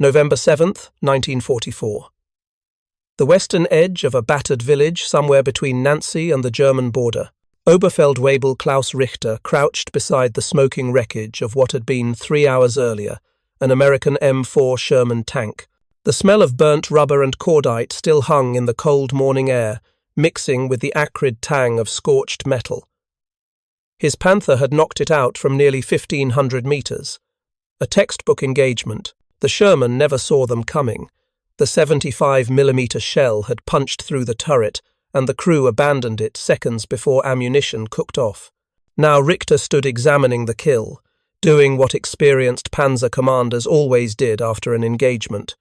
November 7th, 1944. The western edge of a battered village somewhere between Nancy and the German border. Oberfeldwebel Klaus Richter crouched beside the smoking wreckage of what had been 3 hours earlier, an American M4 Sherman tank. The smell of burnt rubber and cordite still hung in the cold morning air, mixing with the acrid tang of scorched metal. His Panther had knocked it out from nearly 1,500 meters. A textbook engagement. The Sherman never saw them coming. The 75mm shell had punched through the turret, and the crew abandoned it seconds before ammunition cooked off. Now Richter stood examining the kill, doing what experienced panzer commanders always did after an engagement.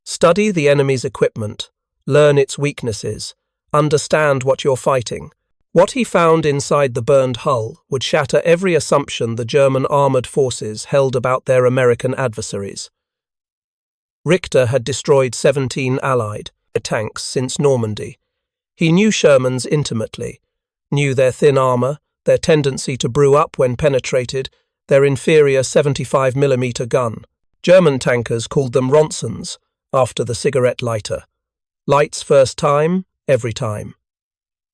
Study the enemy's equipment, learn its weaknesses, understand what you're fighting. What he found inside the burned hull would shatter every assumption the German armoured forces held about their American adversaries. Richter had destroyed 17 Allied tanks since Normandy. He knew Shermans intimately, knew their thin armour, their tendency to brew up when penetrated, their inferior 75mm gun. German tankers called them Ronsons, after the cigarette lighter. Lights first time, every time.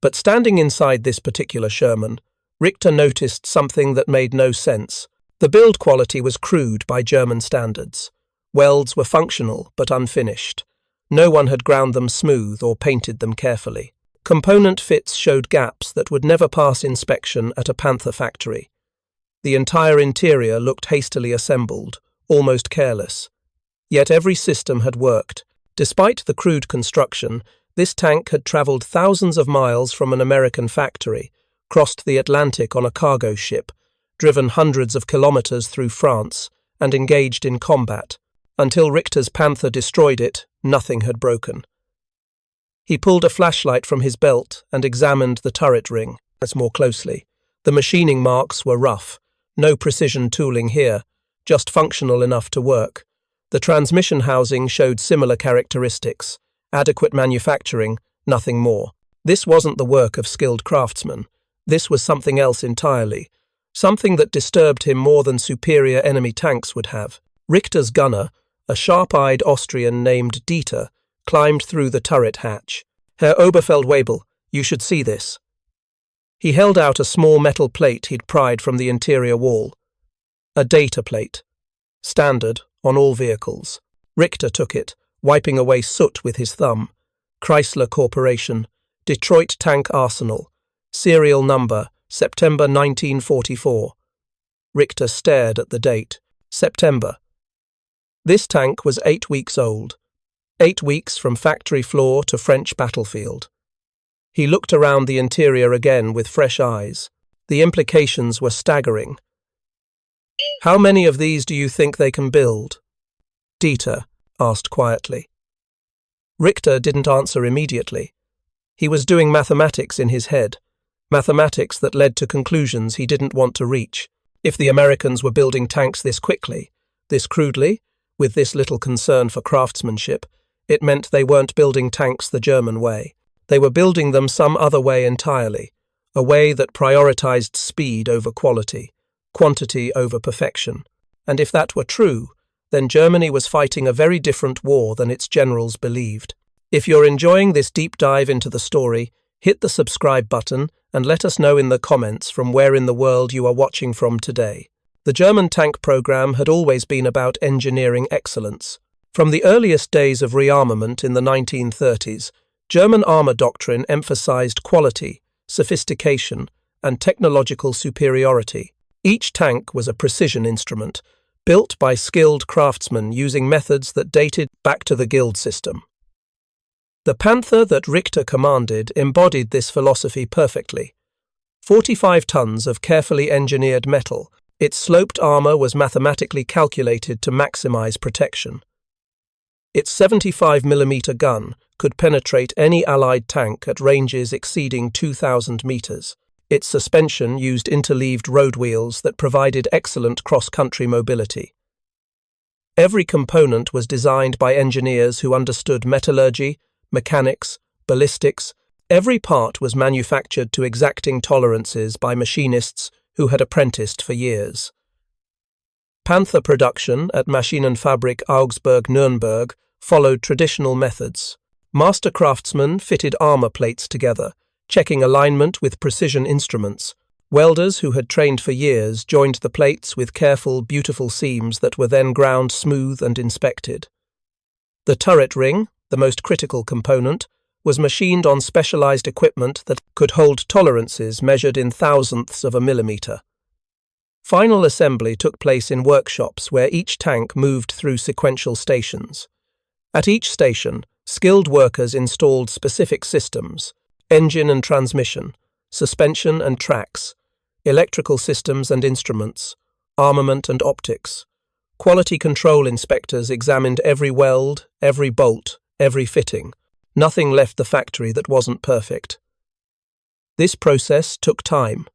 But standing inside this particular Sherman, Richter noticed something that made no sense. The build quality was crude by German standards. Welds were functional but unfinished. No one had ground them smooth or painted them carefully. Component fits showed gaps that would never pass inspection at a Panther factory. The entire interior looked hastily assembled, almost careless. Yet every system had worked. Despite the crude construction, this tank had travelled thousands of miles from an American factory, crossed the Atlantic on a cargo ship, driven hundreds of kilometres through France, and engaged in combat. Until Richter's Panther destroyed it, nothing had broken. He pulled a flashlight from his belt and examined the turret ring more closely. The machining marks were rough, no precision tooling here, just functional enough to work. The transmission housing showed similar characteristics, adequate manufacturing, nothing more. This wasn't the work of skilled craftsmen. This was something else entirely, something that disturbed him more than superior enemy tanks would have. Richter's gunner, a sharp-eyed Austrian named Dieter, climbed through the turret hatch. Herr Oberfeldwebel, you should see this. He held out a small metal plate he'd pried from the interior wall. A data plate. Standard on all vehicles. Richter took it, wiping away soot with his thumb. Chrysler Corporation, Detroit Tank Arsenal, serial number, September 1944. Richter stared at the date. September. This tank was 8 weeks old. 8 weeks from factory floor to French battlefield. He looked around the interior again with fresh eyes. The implications were staggering. How many of these do you think they can build? Dieter asked quietly. Richter didn't answer immediately. He was doing mathematics in his head, mathematics that led to conclusions he didn't want to reach. If the Americans were building tanks this quickly, this crudely, with this little concern for craftsmanship, it meant they weren't building tanks the German way. They were building them some other way entirely, a way that prioritized speed over quality, quantity over perfection. And if that were true, then Germany was fighting a very different war than its generals believed. If you're enjoying this deep dive into the story, hit the subscribe button and let us know in the comments from where in the world you are watching from today. The German tank program had always been about engineering excellence. From the earliest days of rearmament in the 1930s, German armour doctrine emphasized quality, sophistication, and technological superiority. Each tank was a precision instrument, built by skilled craftsmen using methods that dated back to the guild system. The Panther that Richter commanded embodied this philosophy perfectly. 45 tons of carefully engineered metal, its sloped armour was mathematically calculated to maximize protection. Its 75mm gun could penetrate any Allied tank at ranges exceeding 2,000 meters. Its suspension used interleaved road wheels that provided excellent cross-country mobility. Every component was designed by engineers who understood metallurgy, mechanics, ballistics. Every part was manufactured to exacting tolerances by machinists who had apprenticed for years. Panther production at Maschinenfabrik Augsburg-Nürnberg followed traditional methods. Master craftsmen fitted armor plates together, checking alignment with precision instruments. Welders who had trained for years joined the plates with careful, beautiful seams that were then ground smooth and inspected. The turret ring, the most critical component, was machined on specialized equipment that could hold tolerances measured in thousandths of a millimeter. Final assembly took place in workshops where each tank moved through sequential stations. At each station, skilled workers installed specific systems: engine and transmission, suspension and tracks, electrical systems and instruments, armament and optics. Quality control inspectors examined every weld, every bolt, every fitting. Nothing left the factory that wasn't perfect. This process took time.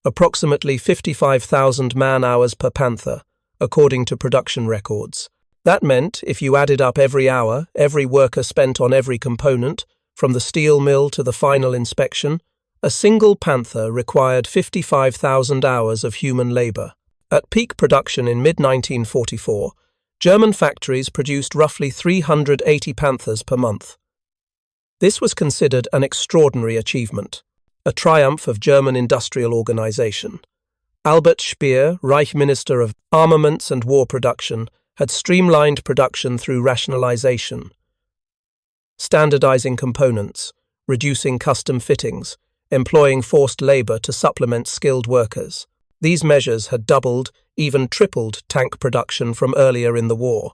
Approximately 55,000 man-hours per Panther, according to production records. That meant, if you added up every hour, every worker spent on every component, from the steel mill to the final inspection, a single Panther required 55,000 hours of human labor. At peak production in mid-1944, German factories produced roughly 380 Panthers per month. This was considered an extraordinary achievement, a triumph of German industrial organization. Albert Speer, Reich Minister of Armaments and War Production, had streamlined production through rationalization, standardizing components, reducing custom fittings, employing forced labor to supplement skilled workers. These measures had doubled, even tripled, tank production from earlier in the war.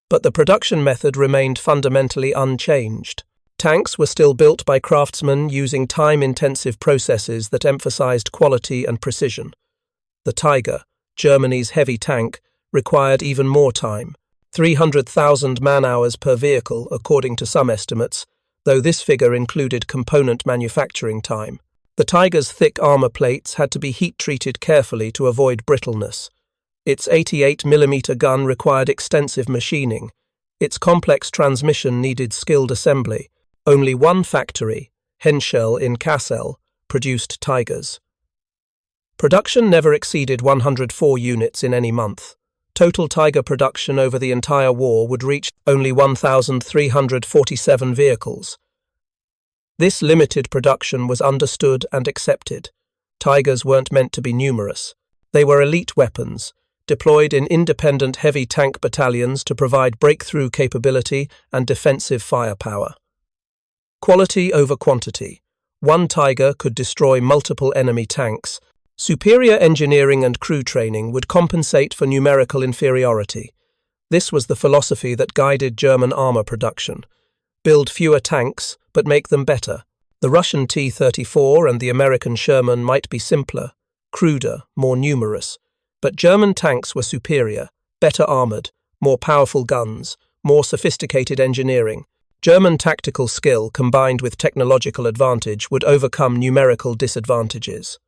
But the production method remained fundamentally unchanged. Tanks were still built by craftsmen using time-intensive processes that emphasized quality and precision. The Tiger, Germany's heavy tank, required even more time, 300,000 man-hours per vehicle, according to some estimates, though this figure included component manufacturing time. The Tiger's thick armor plates had to be heat-treated carefully to avoid brittleness. Its 88mm gun required extensive machining. Its complex transmission needed skilled assembly. Only one factory, Henschel in Kassel, produced Tigers. Production never exceeded 104 units in any month. Total Tiger production over the entire war would reach only 1,347 vehicles. This limited production was understood and accepted. Tigers weren't meant to be numerous. They were elite weapons, deployed in independent heavy tank battalions to provide breakthrough capability and defensive firepower. Quality over quantity. One Tiger could destroy multiple enemy tanks. Superior engineering and crew training would compensate for numerical inferiority. This was the philosophy that guided German armor production. Build fewer tanks, but make them better. The Russian T-34 and the American Sherman might be simpler, cruder, more numerous, but German tanks were superior, better armored, more powerful guns, more sophisticated engineering. German tactical skill combined with technological advantage would overcome numerical disadvantages.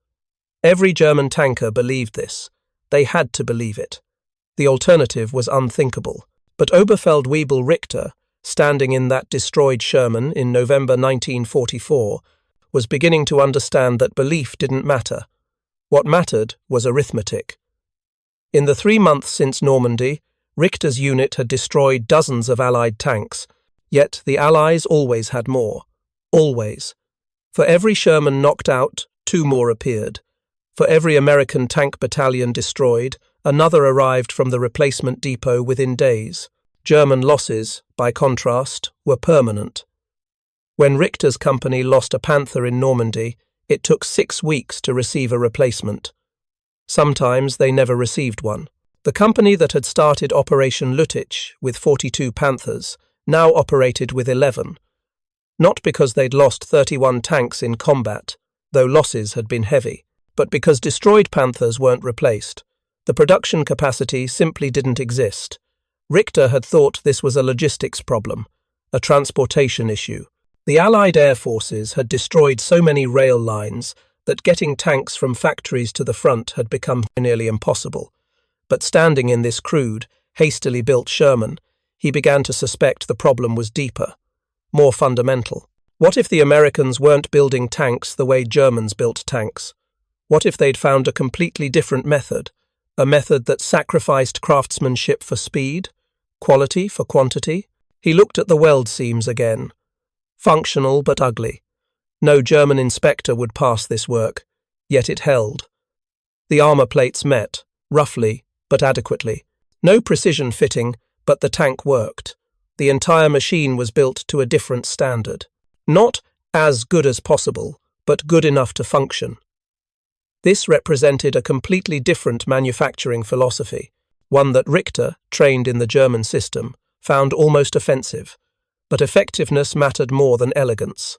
Every German tanker believed this. They had to believe it. The alternative was unthinkable. But Oberfeldwebel Richter, standing in that destroyed Sherman in November 1944, was beginning to understand that belief didn't matter. What mattered was arithmetic. In the 3 months since Normandy, Richter's unit had destroyed dozens of Allied tanks. Yet the Allies always had more. Always. For every Sherman knocked out, 2 more appeared. For every American tank battalion destroyed, another arrived from the replacement depot within days. German losses, by contrast, were permanent. When Richter's company lost a Panther in Normandy, it took 6 weeks to receive a replacement. Sometimes they never received one. The company that had started Operation Lüttich with 42 Panthers now operated with 11. Not because they'd lost 31 tanks in combat, though losses had been heavy, but because destroyed Panthers weren't replaced. The production capacity simply didn't exist. Richter had thought this was a logistics problem, a transportation issue. The Allied air forces had destroyed so many rail lines that getting tanks from factories to the front had become nearly impossible. But standing in this crude, hastily built Sherman, he began to suspect the problem was deeper, more fundamental. What if the Americans weren't building tanks the way Germans built tanks? What if they'd found a completely different method, A method that sacrificed craftsmanship for speed, quality for quantity? He looked at the weld seams again. Functional but ugly. No German inspector would pass this work, yet it held. The armor plates met, roughly but adequately. No precision fitting, but the tank worked. The entire machine was built to a different standard. Not as good as possible, but good enough to function. This represented a completely different manufacturing philosophy, one that Richter, trained in the German system, found almost offensive. But effectiveness mattered more than elegance.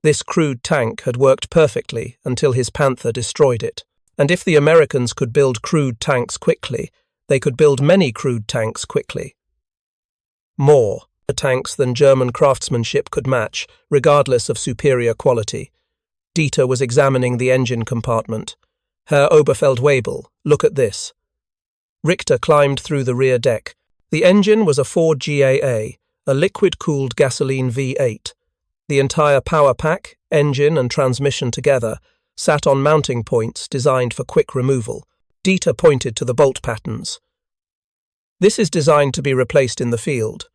This crude tank had worked perfectly until his Panther destroyed it. And if the Americans could build crude tanks quickly, they could build many crude tanks quickly. More tanks than German craftsmanship could match, regardless of superior quality. Dieter was examining the engine compartment. Herr Oberfeldwebel, look at this. Richter climbed through the rear deck. The engine was a Ford GAA, a liquid-cooled gasoline V8. The entire power pack, engine and transmission together, sat on mounting points designed for quick removal. Dieter pointed to the bolt patterns. This is designed to be replaced in the field.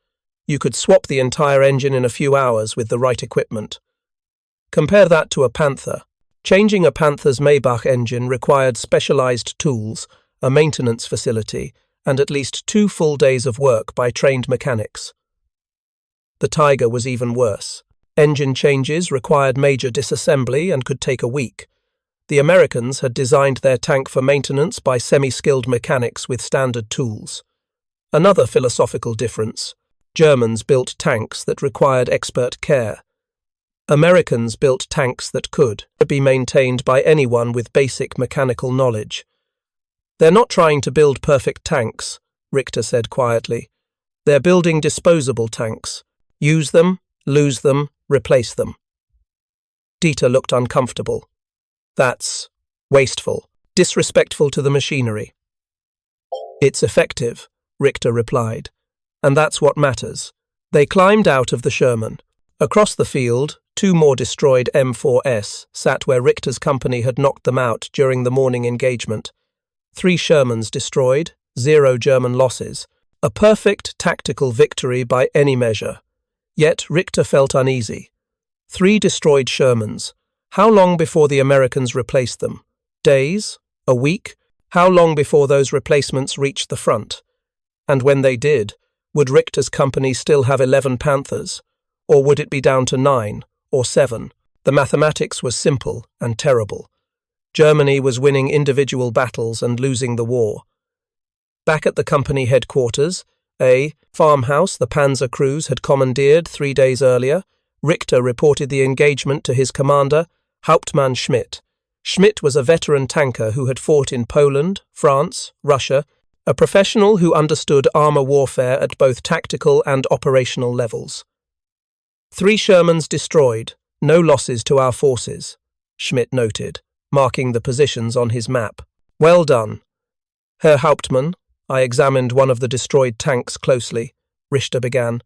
You could swap the entire engine in a few hours with the right equipment. Compare that to a Panther. Changing a Panther's Maybach engine required specialized tools, a maintenance facility, and at least 2 full days of work by trained mechanics. The Tiger was even worse. Engine changes required major disassembly and could take a week. The Americans had designed their tank for maintenance by semi-skilled mechanics with standard tools. Another philosophical difference. Germans built tanks that required expert care. Americans built tanks that could be maintained by anyone with basic mechanical knowledge. They're not trying to build perfect tanks, Richter said quietly. They're building disposable tanks. Use them, lose them, replace them. Dieter looked uncomfortable. That's wasteful, disrespectful to the machinery. It's effective, Richter replied. And that's what matters. They climbed out of the Sherman. Across the field, 2 more destroyed M4s sat where Richter's company had knocked them out during the morning engagement. 3 Shermans destroyed, 0 German losses. A perfect tactical victory by any measure. Yet Richter felt uneasy. 3 destroyed Shermans. How long before the Americans replaced them? Days? A week? How long before those replacements reached the front? And when they did, would Richter's company still have 11 Panthers? Or would it be down to 9 or 7? The mathematics was simple and terrible. Germany was winning individual battles and losing the war. Back at the company headquarters, a farmhouse the Panzer crews had commandeered 3 days earlier, Richter reported the engagement to his commander, Hauptmann Schmidt. Schmidt was a veteran tanker who had fought in Poland, France, Russia, a professional who understood armor warfare at both tactical and operational levels. 3 Shermans destroyed, no losses to our forces, Schmidt noted, marking the positions on his map. Well done. Herr Hauptmann, I examined one of the destroyed tanks closely, Richter began.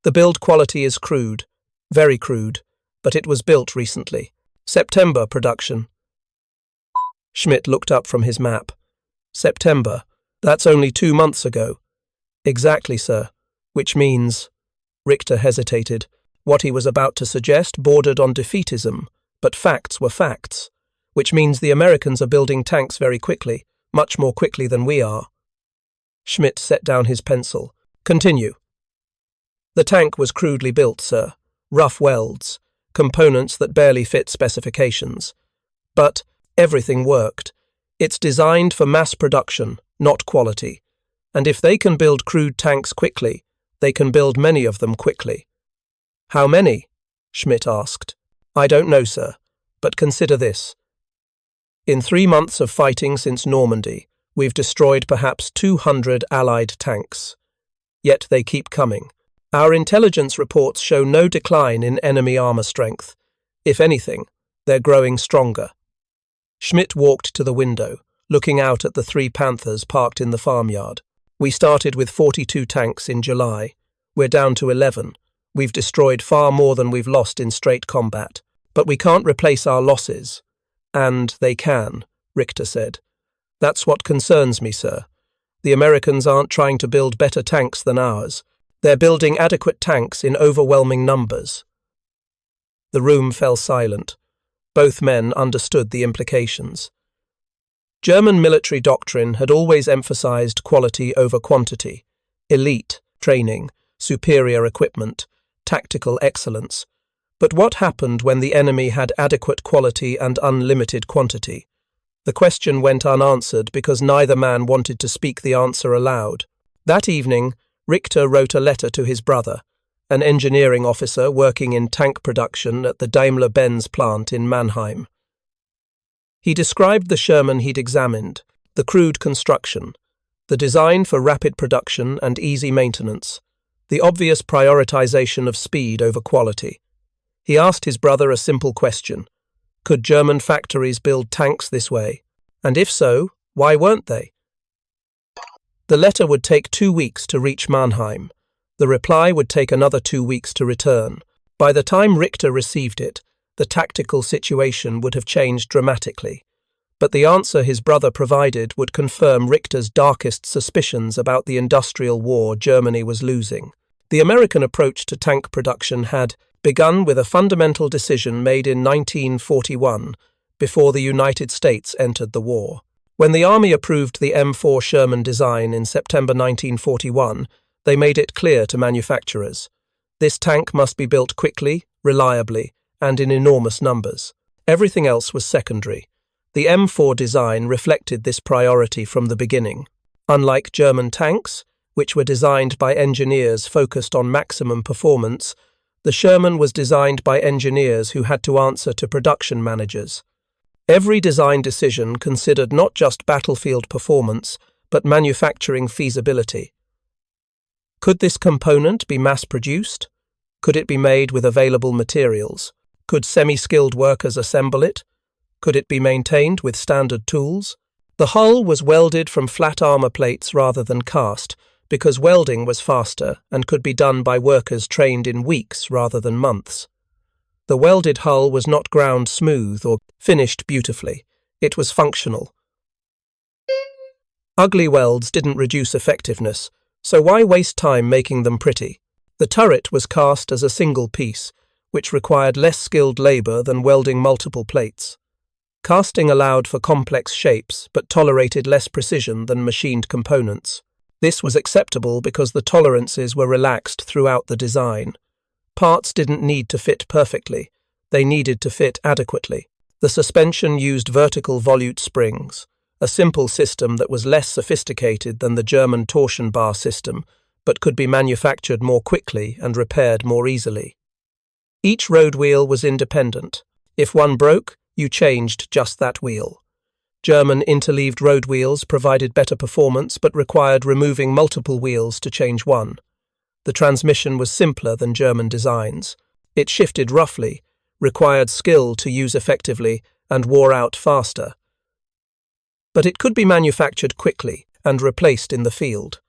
The build quality is crude, very crude, but it was built recently. September production. Schmidt looked up from his map. September. That's only 2 months ago. Exactly, sir. Which means... Richter hesitated. What he was about to suggest bordered on defeatism, but facts were facts. Which means the Americans are building tanks very quickly, much more quickly than we are. Schmidt set down his pencil. Continue. The tank was crudely built, sir. Rough welds, components that barely fit specifications. But everything worked. It's designed for mass production, not quality. And if they can build crude tanks quickly, they can build many of them quickly. How many? Schmidt asked. I don't know, sir, but consider this. In 3 months of fighting since Normandy, we've destroyed perhaps 200 Allied tanks. Yet they keep coming. Our intelligence reports show no decline in enemy armor strength. If anything, they're growing stronger. Schmidt walked to the window, looking out at the 3 Panthers parked in the farmyard. We started with 42 tanks in July. We're down to 11. We've destroyed far more than we've lost in straight combat. But we can't replace our losses. And they can, Richter said. That's what concerns me, sir. The Americans aren't trying to build better tanks than ours. They're building adequate tanks in overwhelming numbers. The room fell silent. Both men understood the implications. German military doctrine had always emphasized quality over quantity, elite training, superior equipment, tactical excellence. But what happened when the enemy had adequate quality and unlimited quantity? The question went unanswered because neither man wanted to speak the answer aloud. That evening, Richter wrote a letter to his brother, an engineering officer working in tank production at the Daimler-Benz plant in Mannheim. He described the Sherman he'd examined, the crude construction, the design for rapid production and easy maintenance, the obvious prioritization of speed over quality. He asked his brother a simple question. Could German factories build tanks this way? And if so, why weren't they? The letter would take 2 weeks to reach Mannheim. The reply would take another 2 weeks to return. By the time Richter received it, the tactical situation would have changed dramatically. But the answer his brother provided would confirm Richter's darkest suspicions about the industrial war Germany was losing. The American approach to tank production had begun with a fundamental decision made in 1941, before the United States entered the war. When the Army approved the M4 Sherman design in September 1941, they made it clear to manufacturers. This tank must be built quickly, reliably, and in enormous numbers. Everything else was secondary. The M4 design reflected this priority from the beginning. Unlike German tanks, which were designed by engineers focused on maximum performance, the Sherman was designed by engineers who had to answer to production managers. Every design decision considered not just battlefield performance, but manufacturing feasibility. Could this component be mass-produced? Could it be made with available materials? Could semi-skilled workers assemble it? Could it be maintained with standard tools? The hull was welded from flat armor plates rather than cast, because welding was faster and could be done by workers trained in weeks rather than months. The welded hull was not ground smooth or finished beautifully. It was functional. Ugly welds didn't reduce effectiveness, so why waste time making them pretty? The turret was cast as a single piece, which required less skilled labor than welding multiple plates. Casting allowed for complex shapes, but tolerated less precision than machined components. This was acceptable because the tolerances were relaxed throughout the design. Parts didn't need to fit perfectly, they needed to fit adequately. The suspension used vertical volute springs, a simple system that was less sophisticated than the German torsion bar system, but could be manufactured more quickly and repaired more easily. Each road wheel was independent. If one broke, you changed just that wheel. German interleaved road wheels provided better performance but required removing multiple wheels to change one. The transmission was simpler than German designs. It shifted roughly, required skill to use effectively, and wore out faster. But it could be manufactured quickly and replaced in the field.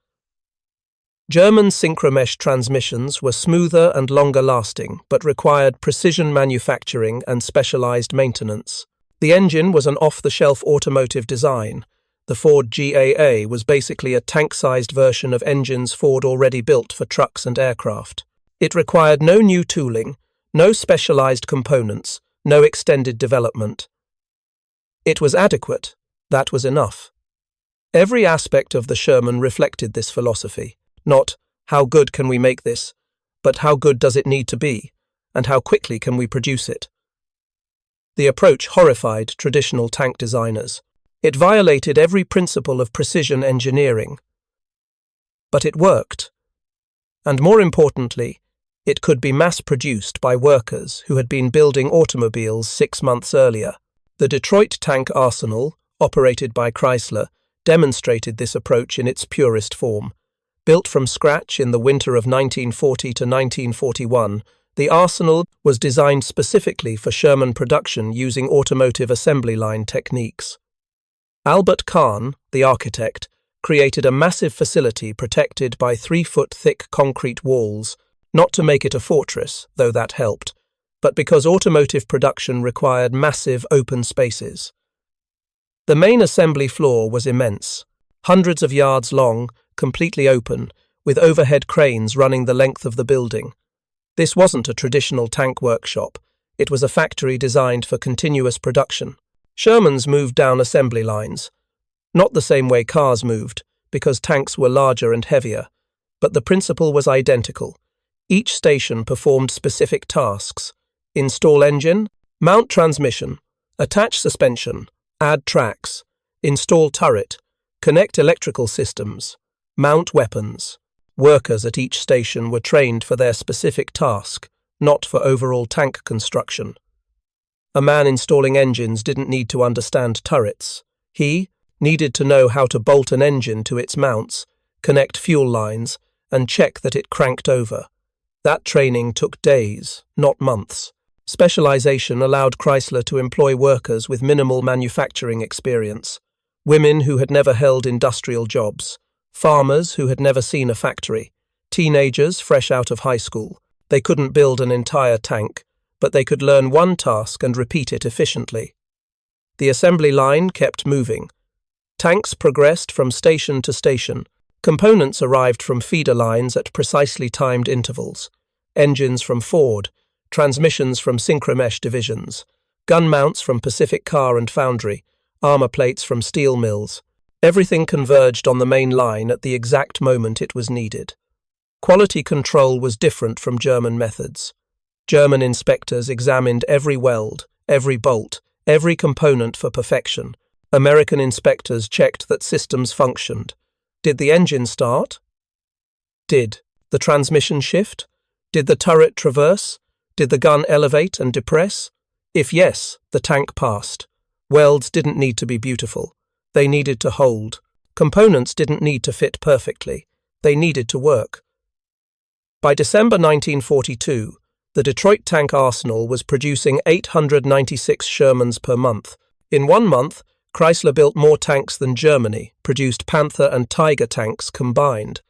German synchromesh transmissions were smoother and longer lasting, but required precision manufacturing and specialized maintenance. The engine was an off-the-shelf automotive design. The Ford GAA was basically a tank-sized version of engines Ford already built for trucks and aircraft. It required no new tooling, no specialized components, no extended development. It was adequate. That was enough. Every aspect of the Sherman reflected this philosophy. Not, how good can we make this, but how good does it need to be, and how quickly can we produce it? The approach horrified traditional tank designers. It violated every principle of precision engineering. But it worked. And more importantly, it could be mass-produced by workers who had been building automobiles 6 months earlier. The Detroit tank arsenal, operated by Chrysler, demonstrated this approach in its purest form. Built from scratch in the winter of 1940 to 1941, the arsenal was designed specifically for Sherman production using automotive assembly line techniques. Albert Kahn, the architect, created a massive facility protected by 3-foot-thick concrete walls, not to make it a fortress, though that helped, but because automotive production required massive open spaces. The main assembly floor was immense, hundreds of yards long, completely open, with overhead cranes running the length of the building. This wasn't a traditional tank workshop. It was a factory designed for continuous production. Shermans moved down assembly lines. Not the same way cars moved, because tanks were larger and heavier, but the principle was identical. Each station performed specific tasks: install engine, mount transmission, attach suspension, add tracks, install turret, connect electrical systems, mount weapons. Workers at each station were trained for their specific task, not for overall tank construction. A man installing engines didn't need to understand turrets. He needed to know how to bolt an engine to its mounts, connect fuel lines, and check that it cranked over. That training took days, not months. Specialization allowed Chrysler to employ workers with minimal manufacturing experience, women who had never held industrial jobs, farmers who had never seen a factory, teenagers fresh out of high school. They couldn't build an entire tank, but they could learn one task and repeat it efficiently. The assembly line kept moving. Tanks progressed from station to station. Components arrived from feeder lines at precisely timed intervals. Engines from Ford, transmissions from Synchromesh divisions, gun mounts from Pacific Car and Foundry, armor plates from steel mills. Everything converged on the main line at the exact moment it was needed. Quality control was different from German methods. German inspectors examined every weld, every bolt, every component for perfection. American inspectors checked that systems functioned. Did the engine start? Did the transmission shift? Did the turret traverse? Did the gun elevate and depress? If yes, the tank passed. Welds didn't need to be beautiful. They needed to hold. Components didn't need to fit perfectly. They needed to work. By December 1942, the Detroit tank arsenal was producing 896 Shermans per month. In 1 month, Chrysler built more tanks than Germany, produced Panther and Tiger tanks combined.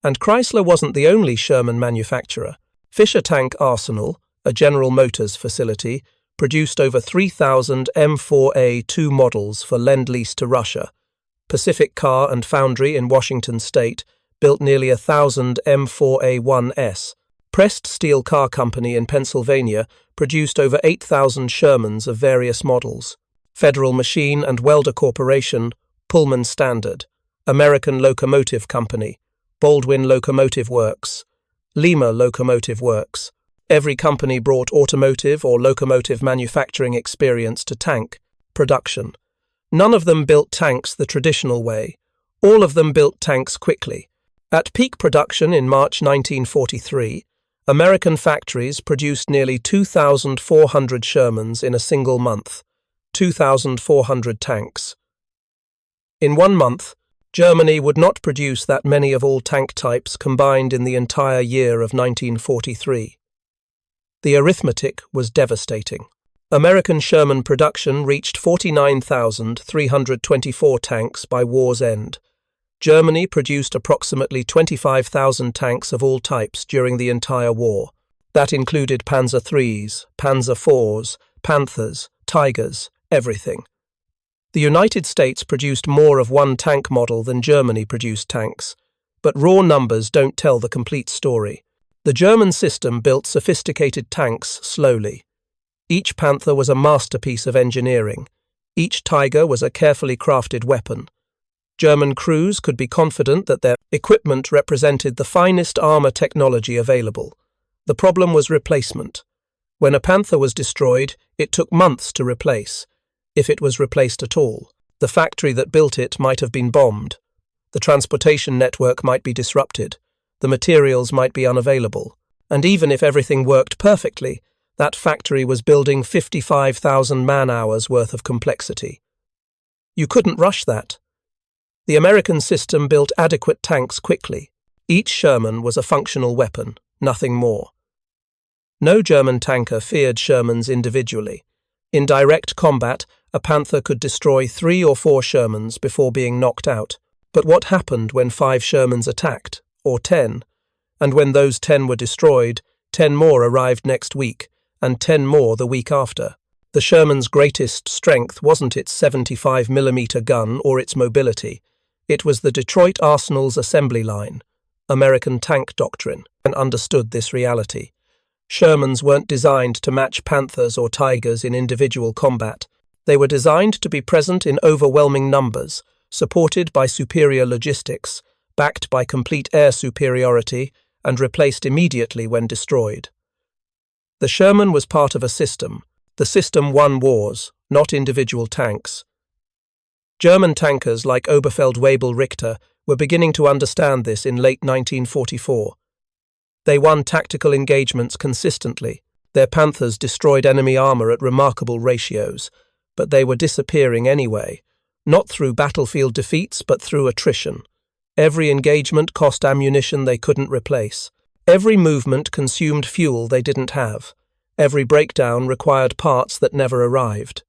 And Chrysler wasn't the only Sherman manufacturer. Fisher Tank Arsenal, a General Motors facility, produced over 3,000 M4A2 models for Lend-Lease to Russia. Pacific Car and Foundry in Washington State built nearly 1,000 M4A1S. Pressed Steel Car Company in Pennsylvania produced over 8,000 Shermans of various models. Federal Machine and Welder Corporation, Pullman Standard, American Locomotive Company, Baldwin Locomotive Works, Lima Locomotive Works. Every company brought automotive or locomotive manufacturing experience to tank production. None of them built tanks the traditional way. All of them built tanks quickly. At peak production in March 1943, American factories produced nearly 2,400 Shermans in a single month, 2,400 tanks. In 1 month, Germany would not produce that many of all tank types combined in the entire year of 1943. The arithmetic was devastating. American Sherman production reached 49,324 tanks by war's end. Germany produced approximately 25,000 tanks of all types during the entire war. That included Panzer IIIs, Panzer IVs, Panthers, Tigers, everything. The United States produced more of one tank model than Germany produced tanks, but raw numbers don't tell the complete story. The German system built sophisticated tanks slowly. Each Panther was a masterpiece of engineering. Each Tiger was a carefully crafted weapon. German crews could be confident that their equipment represented the finest armor technology available. The problem was replacement. When a Panther was destroyed, it took months to replace, if it was replaced at all. The factory that built it might have been bombed. The transportation network might be disrupted. The materials might be unavailable. And even if everything worked perfectly, that factory was building 55,000 man-hours worth of complexity. You couldn't rush that. The American system built adequate tanks quickly. Each Sherman was a functional weapon, nothing more. No German tanker feared Shermans individually. In direct combat, a Panther could destroy 3 or 4 Shermans before being knocked out. But what happened when 5 Shermans attacked, or 10? And when those 10 were destroyed, 10 more arrived next week, and 10 more the week after. The Sherman's greatest strength wasn't its 75mm gun or its mobility. It was the Detroit Arsenal's assembly line, American tank doctrine, and understood this reality. Shermans weren't designed to match Panthers or Tigers in individual combat. They were designed to be present in overwhelming numbers, supported by superior logistics, backed by complete air superiority, and replaced immediately when destroyed. The Sherman was part of a system. The system won wars, not individual tanks. German tankers like Oberfeldwebel Richter were beginning to understand this in late 1944. They won tactical engagements consistently. Their Panthers destroyed enemy armor at remarkable ratios, but they were disappearing anyway, not through battlefield defeats but through attrition. Every engagement cost ammunition they couldn't replace. Every movement consumed fuel they didn't have. Every breakdown required parts that never arrived.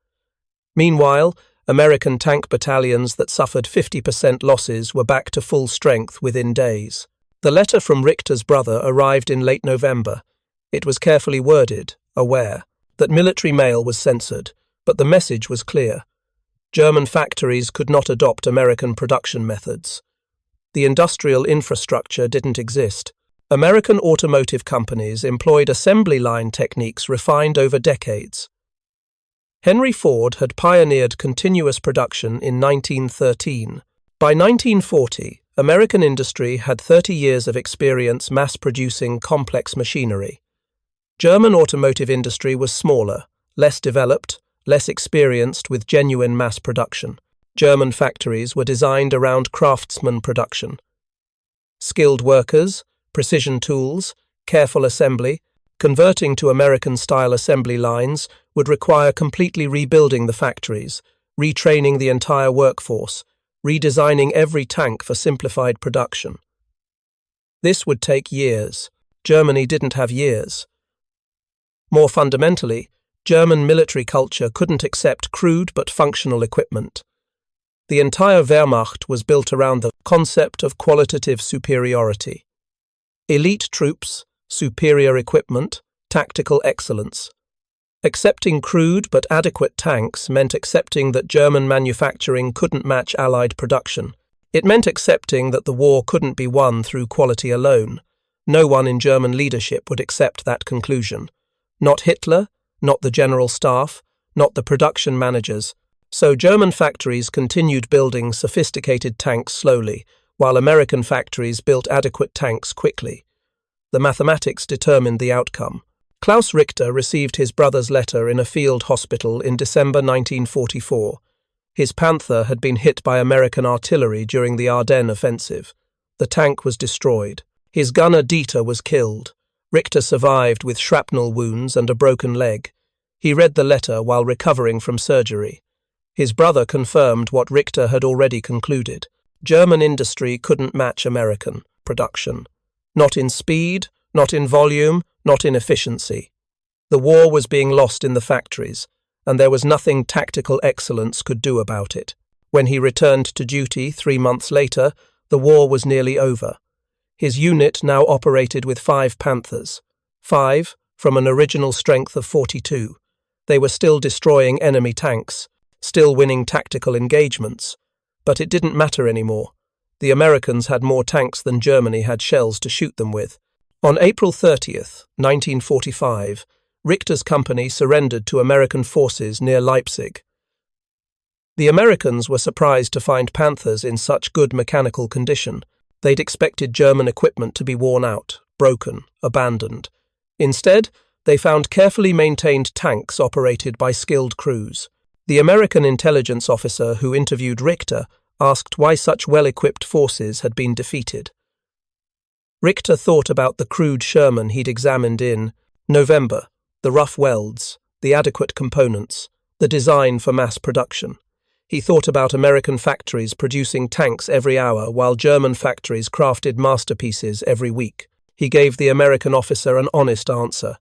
Meanwhile, American tank battalions that suffered 50% losses were back to full strength within days. The letter from Richter's brother arrived in late November. It was carefully worded, aware that military mail was censored, but the message was clear. German factories could not adopt American production methods. The industrial infrastructure didn't exist. American automotive companies employed assembly line techniques refined over decades. Henry Ford had pioneered continuous production in 1913. By 1940, American industry had 30 years of experience mass-producing complex machinery. German automotive industry was smaller, less developed, less experienced with genuine mass production. German factories were designed around craftsman production. Skilled workers, precision tools, careful assembly, converting to American-style assembly lines would require completely rebuilding the factories, retraining the entire workforce, redesigning every tank for simplified production. This would take years. Germany didn't have years. More fundamentally, German military culture couldn't accept crude but functional equipment. The entire Wehrmacht was built around the concept of qualitative superiority. Elite troops, superior equipment, tactical excellence. Accepting crude but adequate tanks meant accepting that German manufacturing couldn't match Allied production. It meant accepting that the war couldn't be won through quality alone. No one in German leadership would accept that conclusion. Not Hitler, not the general staff, not the production managers. So German factories continued building sophisticated tanks slowly, while American factories built adequate tanks quickly. The mathematics determined the outcome. Klaus Richter received his brother's letter in a field hospital in December 1944. His Panther had been hit by American artillery during the Ardennes offensive. The tank was destroyed. His gunner Dieter was killed. Richter survived with shrapnel wounds and a broken leg. He read the letter while recovering from surgery. His brother confirmed what Richter had already concluded. German industry couldn't match American production. Not in speed, not in volume, not in efficiency. The war was being lost in the factories, and there was nothing tactical excellence could do about it. When he returned to duty 3 months later, the war was nearly over. His unit now operated with 5 Panthers. 5, from an original strength of 42. They were still destroying enemy tanks, still winning tactical engagements. But it didn't matter anymore. The Americans had more tanks than Germany had shells to shoot them with. On April 30th, 1945, Richter's company surrendered to American forces near Leipzig. The Americans were surprised to find Panthers in such good mechanical condition. They'd expected German equipment to be worn out, broken, abandoned. Instead, they found carefully maintained tanks operated by skilled crews. The American intelligence officer who interviewed Richter asked why such well-equipped forces had been defeated. Richter thought about the crude Sherman he'd examined in November, the rough welds, the adequate components, the design for mass production. He thought about American factories producing tanks every hour while German factories crafted masterpieces every week. He gave the American officer an honest answer.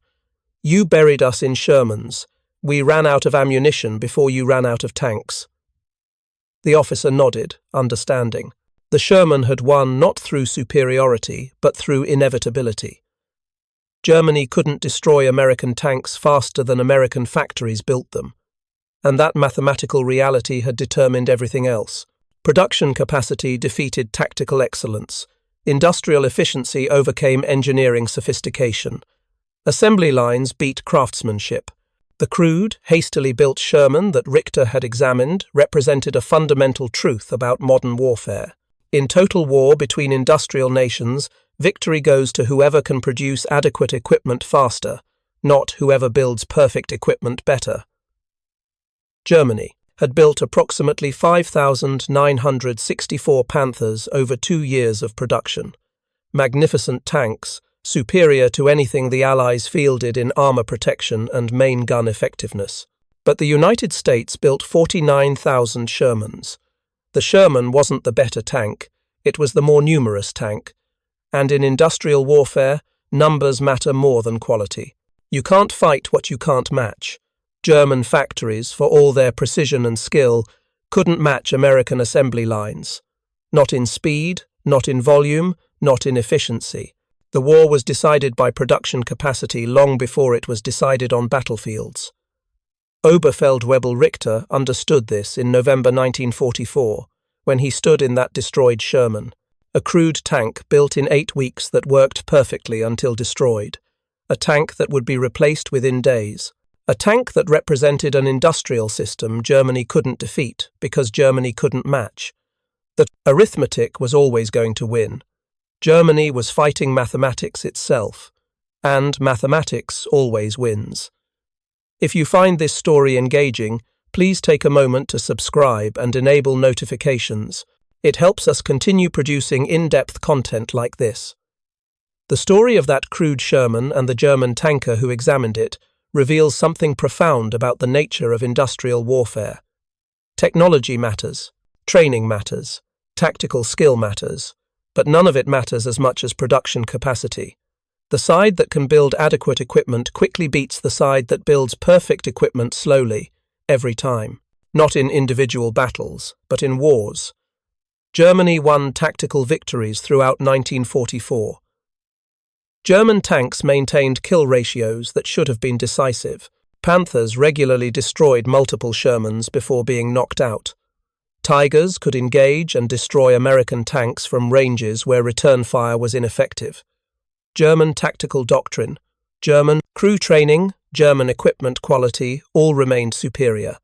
"You buried us in Shermans. We ran out of ammunition before you ran out of tanks." The officer nodded, understanding. The Sherman had won not through superiority, but through inevitability. Germany couldn't destroy American tanks faster than American factories built them. And that mathematical reality had determined everything else. Production capacity defeated tactical excellence. Industrial efficiency overcame engineering sophistication. Assembly lines beat craftsmanship. The crude, hastily built Sherman that Richter had examined represented a fundamental truth about modern warfare. In total war between industrial nations, victory goes to whoever can produce adequate equipment faster, not whoever builds perfect equipment better. Germany had built approximately 5,964 Panthers over 2 years of production. Magnificent tanks, superior to anything the Allies fielded in armor protection and main gun effectiveness. But the United States built 49,000 Shermans. The Sherman wasn't the better tank, it was the more numerous tank. And in industrial warfare, numbers matter more than quality. You can't fight what you can't match. German factories, for all their precision and skill, couldn't match American assembly lines. Not in speed, not in volume, not in efficiency. The war was decided by production capacity long before it was decided on battlefields. Oberfeldwebel Richter understood this in November 1944, when he stood in that destroyed Sherman, a crude tank built in 8 weeks that worked perfectly until destroyed, a tank that would be replaced within days. A tank that represented an industrial system Germany couldn't defeat because Germany couldn't match. The arithmetic was always going to win. Germany was fighting mathematics itself, and mathematics always wins. If you find this story engaging, please take a moment to subscribe and enable notifications. It helps us continue producing in-depth content like this. The story of that crude Sherman and the German tanker who examined it reveals something profound about the nature of industrial warfare. Technology matters, training matters, tactical skill matters, but none of it matters as much as production capacity. The side that can build adequate equipment quickly beats the side that builds perfect equipment slowly, every time. Not in individual battles, but in wars. Germany won tactical victories throughout 1944. German tanks maintained kill ratios that should have been decisive. Panthers regularly destroyed multiple Shermans before being knocked out. Tigers could engage and destroy American tanks from ranges where return fire was ineffective. German tactical doctrine, German crew training, German equipment quality all remained superior.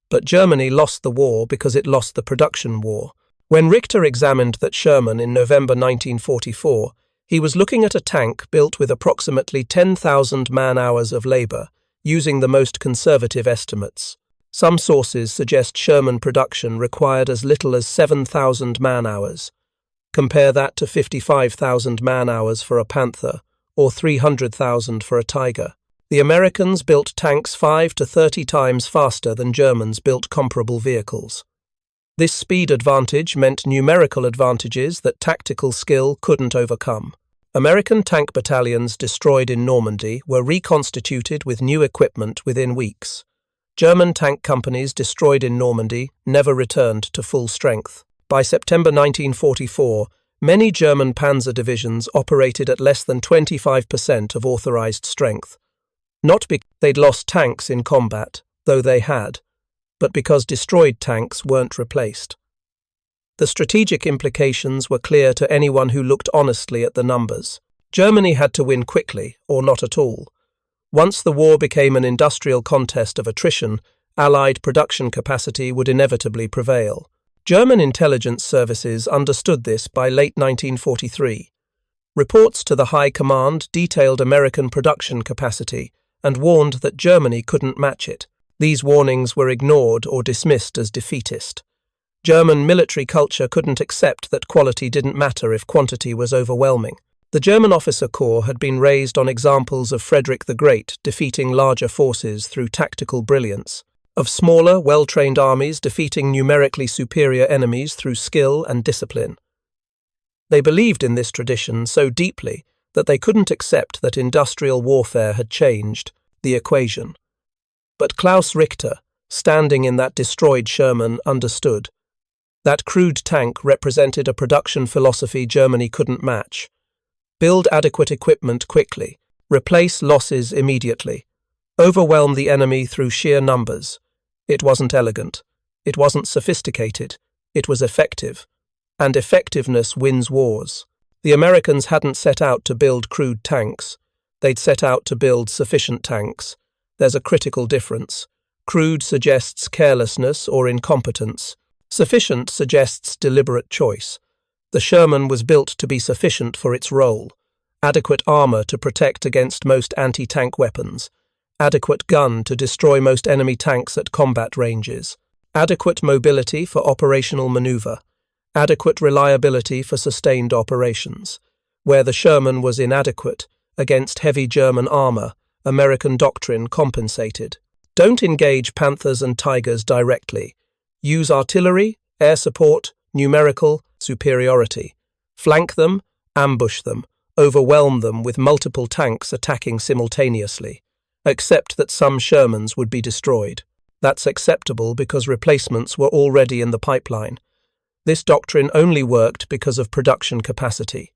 But Germany lost the war because it lost the production war. When Richter examined that Sherman in November 1944, he was looking at a tank built with approximately 10,000 man-hours of labor, using the most conservative estimates. Some sources suggest Sherman production required as little as 7,000 man-hours. Compare that to 55,000 man-hours for a Panther, or 300,000 for a Tiger. The Americans built tanks 5 to 30 times faster than Germans built comparable vehicles. This speed advantage meant numerical advantages that tactical skill couldn't overcome. American tank battalions destroyed in Normandy were reconstituted with new equipment within weeks. German tank companies destroyed in Normandy never returned to full strength. By September 1944, many German panzer divisions operated at less than 25% of authorized strength. Not because they'd lost tanks in combat, though they had, but because destroyed tanks weren't replaced. The strategic implications were clear to anyone who looked honestly at the numbers. Germany had to win quickly, or not at all. Once the war became an industrial contest of attrition, Allied production capacity would inevitably prevail. German intelligence services understood this by late 1943. Reports to the High Command detailed American production capacity and warned that Germany couldn't match it. These warnings were ignored or dismissed as defeatist. German military culture couldn't accept that quality didn't matter if quantity was overwhelming. The German officer corps had been raised on examples of Frederick the Great defeating larger forces through tactical brilliance, of smaller, well-trained armies defeating numerically superior enemies through skill and discipline. They believed in this tradition so deeply that they couldn't accept that industrial warfare had changed the equation. But Klaus Richter, standing in that destroyed Sherman, understood. That crude tank represented a production philosophy Germany couldn't match. Build adequate equipment quickly, Replace losses immediately. Overwhelm the enemy through sheer numbers. It wasn't elegant. It wasn't sophisticated. It was effective. And effectiveness wins wars. The Americans hadn't set out to build crude tanks. They'd set out to build sufficient tanks. There's a critical difference. Crude suggests carelessness or incompetence. Sufficient suggests deliberate choice. The Sherman was built to be sufficient for its role. Adequate armor to protect against most anti-tank weapons. Adequate gun to destroy most enemy tanks at combat ranges. Adequate mobility for operational maneuver. Adequate reliability for sustained operations. Where the Sherman was inadequate, against heavy German armor, American doctrine compensated. Don't engage Panthers and Tigers directly. Use artillery, air support, numerical superiority. Flank them, ambush them, overwhelm them with multiple tanks attacking simultaneously. Accept that some Shermans would be destroyed. That's acceptable because replacements were already in the pipeline. This doctrine only worked because of production capacity.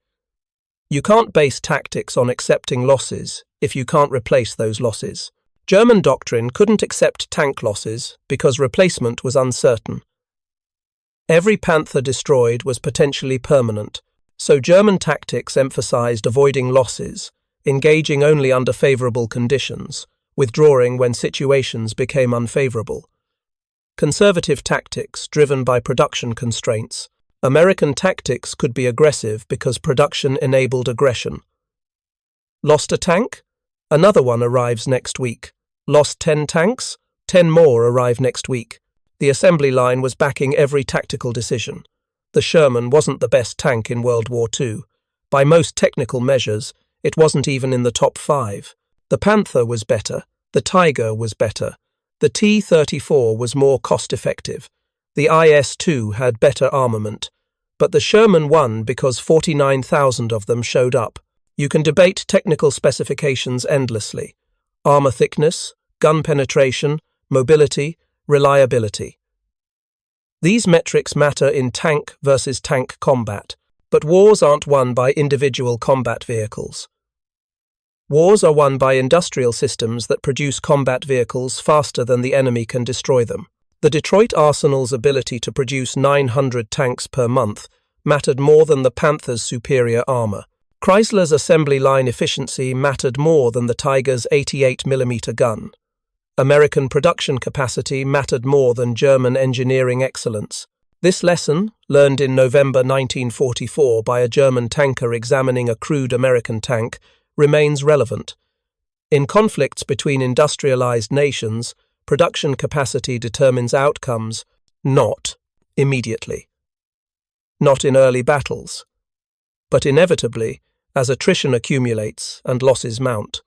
You can't base tactics on accepting losses if you can't replace those losses. German doctrine couldn't accept tank losses because replacement was uncertain. Every Panther destroyed was potentially permanent, so German tactics emphasized avoiding losses, engaging only under favorable conditions, withdrawing when situations became unfavorable. Conservative tactics driven by production constraints. American tactics could be aggressive because production enabled aggression. Lost a tank? Another one arrives next week. Lost 10 tanks? 10 more arrive next week. The assembly line was backing every tactical decision. The Sherman wasn't the best tank in World War II. By most technical measures, it wasn't even in the top 5. The Panther was better. The Tiger was better. The T-34 was more cost-effective. The IS-2 had better armament. But the Sherman won because 49,000 of them showed up. You can debate technical specifications endlessly. Armor thickness, gun penetration, mobility, reliability. These metrics matter in tank versus tank combat, but wars aren't won by individual combat vehicles. Wars are won by industrial systems that produce combat vehicles faster than the enemy can destroy them. The Detroit Arsenal's ability to produce 900 tanks per month mattered more than the Panther's superior armor. Chrysler's assembly line efficiency mattered more than the Tiger's 88mm gun. American production capacity mattered more than German engineering excellence. This lesson, learned in November 1944 by a German tanker examining a crude American tank, remains relevant. In conflicts between industrialized nations, production capacity determines outcomes, not immediately. Not in early battles, but inevitably as attrition accumulates and losses mount.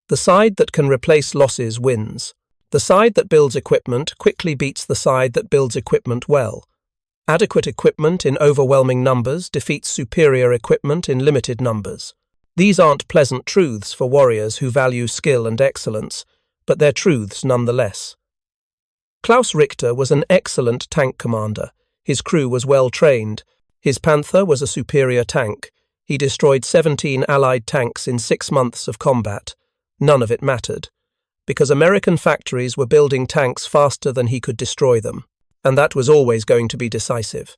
The side that can replace losses wins. The side that builds equipment quickly beats the side that builds equipment well. Adequate equipment in overwhelming numbers defeats superior equipment in limited numbers. These aren't pleasant truths for warriors who value skill and excellence, but they're truths nonetheless. Klaus Richter was an excellent tank commander. His crew was well trained. His Panther was a superior tank. He destroyed 17 Allied tanks in 6 months of combat. None of it mattered, because American factories were building tanks faster than he could destroy them, and that was always going to be decisive.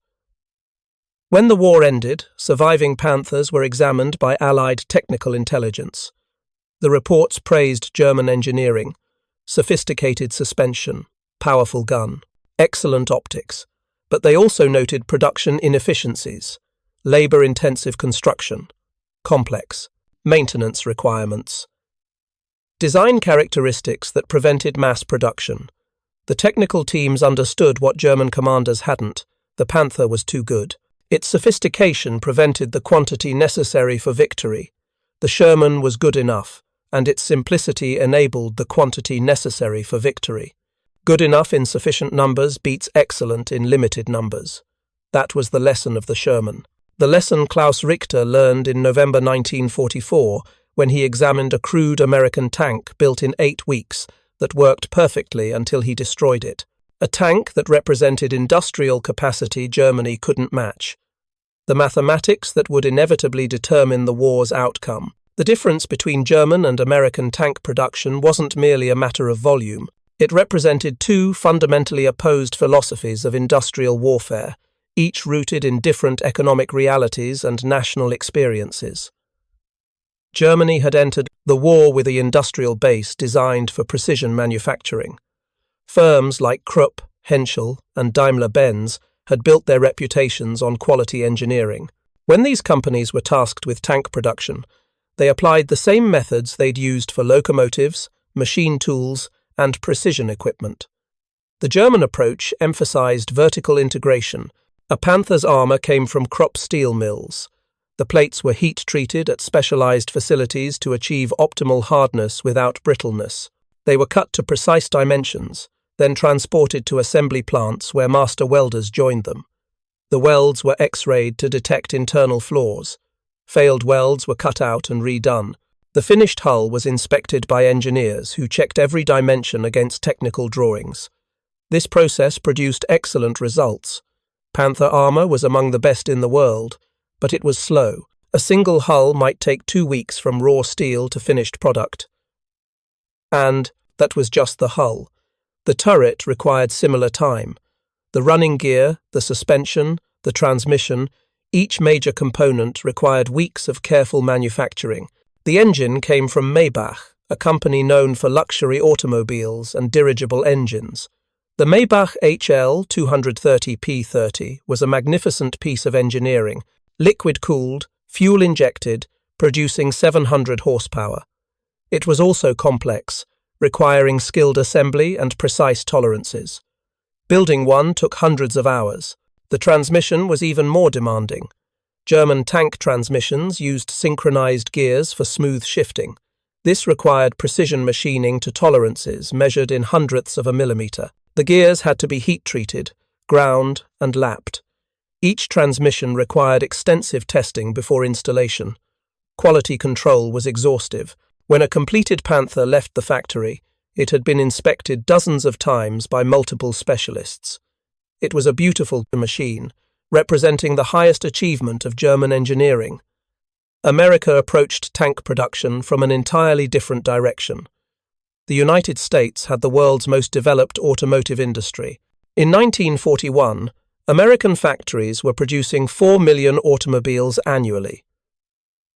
When the war ended, surviving Panthers were examined by Allied technical intelligence. The reports praised German engineering, sophisticated suspension, powerful gun, excellent optics, but they also noted production inefficiencies, labor-intensive construction, complex, maintenance requirements, design characteristics that prevented mass production. The technical teams understood what German commanders hadn't. The Panther was too good. Its sophistication prevented the quantity necessary for victory. The Sherman was good enough, and its simplicity enabled the quantity necessary for victory. Good enough in sufficient numbers beats excellent in limited numbers. That was the lesson of the Sherman. The lesson Klaus Richter learned in November 1944 when he examined a crude American tank built in 8 weeks that worked perfectly until he destroyed it. A tank that represented industrial capacity Germany couldn't match. The mathematics that would inevitably determine the war's outcome. The difference between German and American tank production wasn't merely a matter of volume. It represented two fundamentally opposed philosophies of industrial warfare, each rooted in different economic realities and national experiences. Germany had entered the war with an industrial base designed for precision manufacturing. Firms like Krupp, Henschel, and Daimler-Benz had built their reputations on quality engineering. When these companies were tasked with tank production, they applied the same methods they'd used for locomotives, machine tools, and precision equipment. The German approach emphasized vertical integration. A Panther's armor came from Krupp steel mills. The plates were heat-treated at specialized facilities to achieve optimal hardness without brittleness. They were cut to precise dimensions, then transported to assembly plants where master welders joined them. The welds were X-rayed to detect internal flaws. Failed welds were cut out and redone. The finished hull was inspected by engineers who checked every dimension against technical drawings. This process produced excellent results. Panther armor was among the best in the world, but it was slow. A single hull might take 2 weeks from raw steel to finished product. And that was just the hull. The turret required similar time. The running gear, the suspension, the transmission, each major component required weeks of careful manufacturing. The engine came from Maybach, a company known for luxury automobiles and dirigible engines. The Maybach HL 230P30 was a magnificent piece of engineering, liquid-cooled, fuel-injected, producing 700 horsepower. It was also complex, requiring skilled assembly and precise tolerances. Building one took hundreds of hours. The transmission was even more demanding. German tank transmissions used synchronized gears for smooth shifting. This required precision machining to tolerances measured in hundredths of a millimeter. The gears had to be heat-treated, ground, and lapped. Each transmission required extensive testing before installation. Quality control was exhaustive. When a completed Panther left the factory, it had been inspected dozens of times by multiple specialists. It was a beautiful machine, representing the highest achievement of German engineering. America approached tank production from an entirely different direction. The United States had the world's most developed automotive industry. In 1941, American factories were producing 4 million automobiles annually.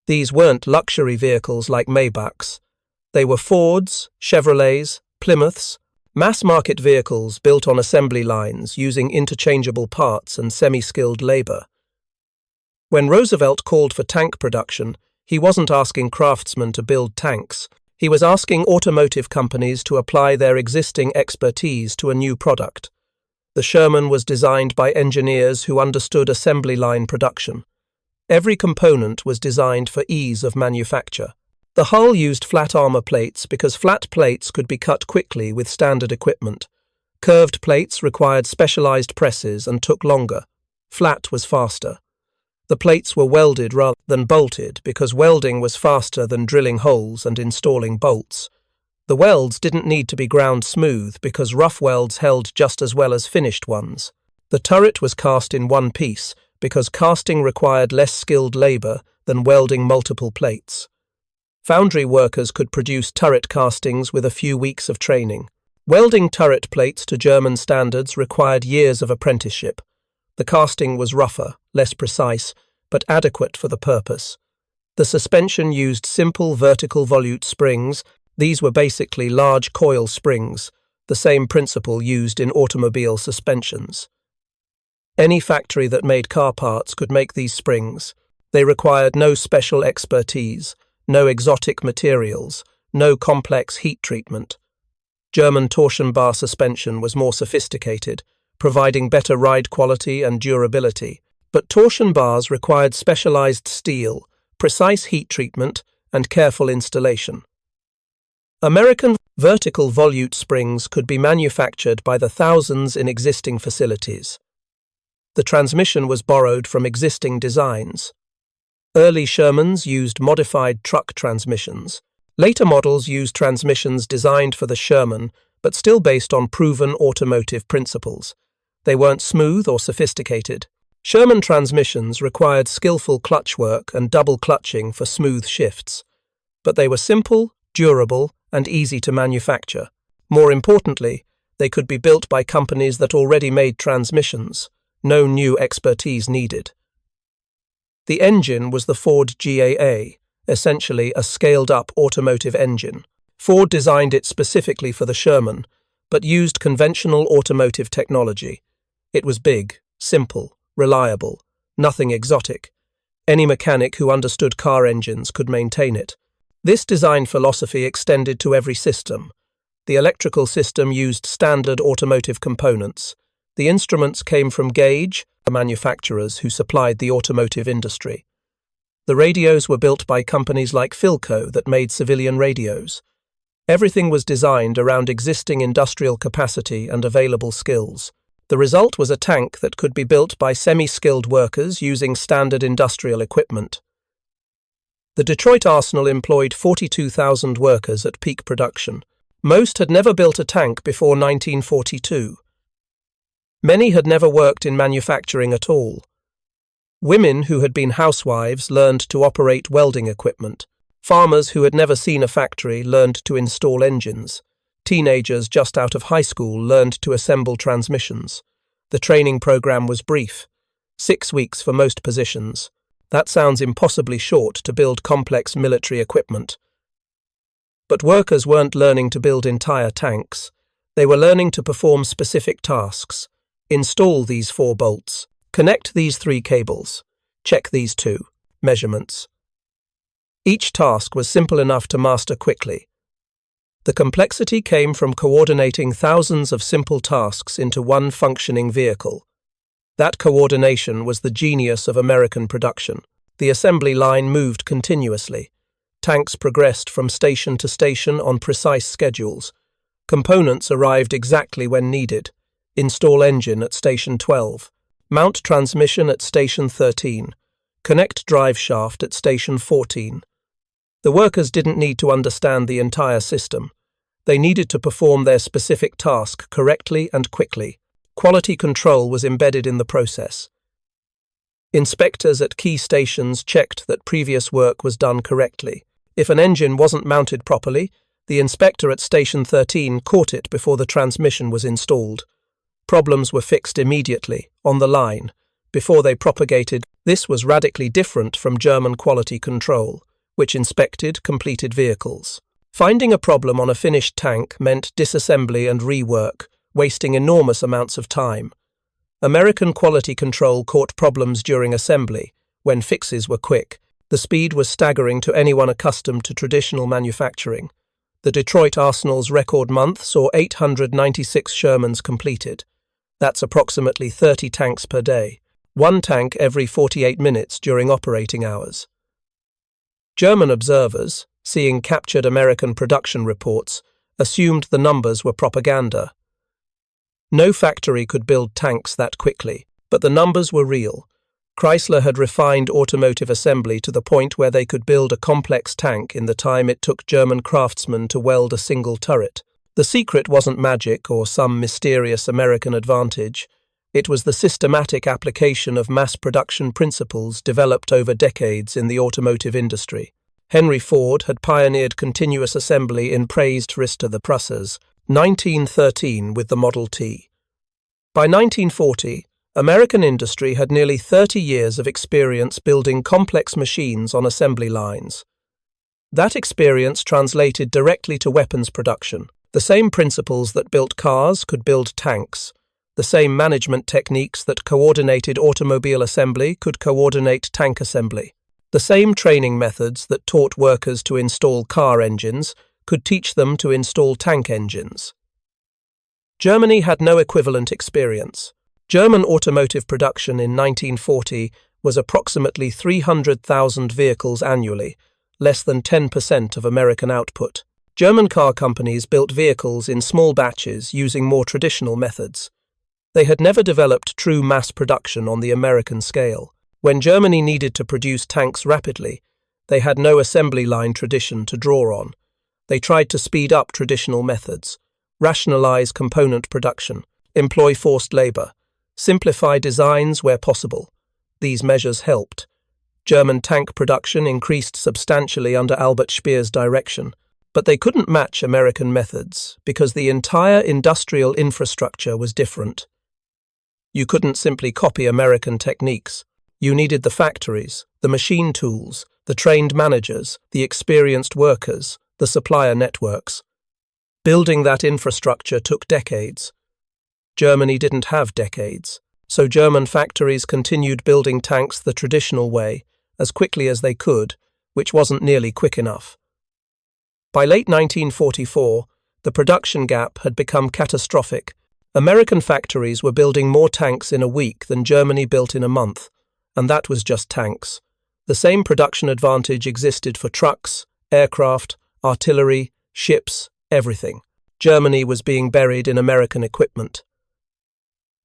These weren't luxury vehicles like Maybachs. They were Fords, Chevrolets, Plymouths, mass-market vehicles built on assembly lines using interchangeable parts and semi-skilled labor. When Roosevelt called for tank production, he wasn't asking craftsmen to build tanks. He was asking automotive companies to apply their existing expertise to a new product. The Sherman was designed by engineers who understood assembly line production. Every component was designed for ease of manufacture. The hull used flat armor plates because flat plates could be cut quickly with standard equipment. Curved plates required specialized presses and took longer. Flat was faster. The plates were welded rather than bolted because welding was faster than drilling holes and installing bolts. The welds didn't need to be ground smooth because rough welds held just as well as finished ones. The turret was cast in one piece because casting required less skilled labor than welding multiple plates. Foundry workers could produce turret castings with a few weeks of training. Welding turret plates to German standards required years of apprenticeship. The casting was rougher, less precise, but adequate for the purpose. The suspension used simple vertical volute springs. These were basically large coil springs, the same principle used in automobile suspensions. Any factory that made car parts could make these springs. They required no special expertise, no exotic materials, no complex heat treatment. German torsion bar suspension was more sophisticated, providing better ride quality and durability, but torsion bars required specialized steel, precise heat treatment, and careful installation. American vertical volute springs could be manufactured by the thousands in existing facilities. The transmission was borrowed from existing designs. Early Shermans used modified truck transmissions. Later models used transmissions designed for the Sherman, but still based on proven automotive principles. They weren't smooth or sophisticated. Sherman transmissions required skillful clutch work and double clutching for smooth shifts. but they were simple, durable, and easy to manufacture. More importantly, they could be built by companies that already made transmissions. No new expertise needed. The engine was the Ford GAA, essentially a scaled-up automotive engine. Ford designed it specifically for the Sherman, but used conventional automotive technology. It was big, simple, reliable, nothing exotic. Any mechanic who understood car engines could maintain it. This design philosophy extended to every system. The electrical system used standard automotive components. The instruments came from Gauge, the manufacturers who supplied the automotive industry. The radios were built by companies like Philco that made civilian radios. Everything was designed around existing industrial capacity and available skills. The result was a tank that could be built by semi-skilled workers using standard industrial equipment. The Detroit arsenal employed 42,000 workers at peak production. Most had never built a tank before 1942. Many had never worked in manufacturing at all. Women who had been housewives learned to operate welding equipment. Farmers who had never seen a factory learned to install engines. Teenagers just out of high school learned to assemble transmissions. The training program was brief. 6 weeks for most positions. That sounds impossibly short to build complex military equipment. But workers weren't learning to build entire tanks. They were learning to perform specific tasks. Install these 4 bolts. Connect these 3 cables. Check these 2. Measurements. Each task was simple enough to master quickly. The complexity came from coordinating thousands of simple tasks into one functioning vehicle. That coordination was the genius of American production. The assembly line moved continuously. Tanks progressed from station to station on precise schedules. Components arrived exactly when needed. Install engine at station 12. Mount transmission at station 13. Connect drive shaft at station 14. The workers didn't need to understand the entire system. They needed to perform their specific task correctly and quickly. Quality control was embedded in the process. Inspectors at key stations checked that previous work was done correctly. If an engine wasn't mounted properly, the inspector at station 13 caught it before the transmission was installed. Problems were fixed immediately, on the line, before they propagated. This was radically different from German quality control, which inspected completed vehicles. Finding a problem on a finished tank meant disassembly and rework, wasting enormous amounts of time. American quality control caught problems during assembly, when fixes were quick. The speed was staggering to anyone accustomed to traditional manufacturing. The Detroit arsenal's record month saw 896 Shermans completed. That's approximately 30 tanks per day, 1 tank every 48 minutes during operating hours. German observers, seeing captured American production reports, assumed the numbers were propaganda. No factory could build tanks that quickly, but the numbers were real. Chrysler had refined automotive assembly to the point where they could build a complex tank in the time it took German craftsmen to weld a single turret. The secret wasn't magic or some mysterious American advantage. It was the systematic application of mass production principles developed over decades in the automotive industry. Henry Ford had pioneered continuous assembly in praised Richter the Prussers, 1913 with the Model T. By 1940, American industry had nearly 30 years of experience building complex machines on assembly lines. That experience translated directly to weapons production. The same principles that built cars could build tanks. The same management techniques that coordinated automobile assembly could coordinate tank assembly. The same training methods that taught workers to install car engines could teach them to install tank engines. Germany had no equivalent experience. German automotive production in 1940 was approximately 300,000 vehicles annually, less than 10% of American output. German car companies built vehicles in small batches using more traditional methods. They had never developed true mass production on the American scale. When Germany needed to produce tanks rapidly, they had no assembly line tradition to draw on. They tried to speed up traditional methods, rationalize component production, employ forced labor, simplify designs where possible. These measures helped. German tank production increased substantially under Albert Speer's direction, but they couldn't match American methods because the entire industrial infrastructure was different. You couldn't simply copy American techniques. You needed the factories, the machine tools, the trained managers, the experienced workers, the supplier networks. Building that infrastructure took decades. Germany didn't have decades, so German factories continued building tanks the traditional way, as quickly as they could, which wasn't nearly quick enough. By late 1944, the production gap had become catastrophic. American factories were building more tanks in a week than Germany built in a month, and that was just tanks. The same production advantage existed for trucks, aircraft, artillery, ships, everything. Germany was being buried in American equipment.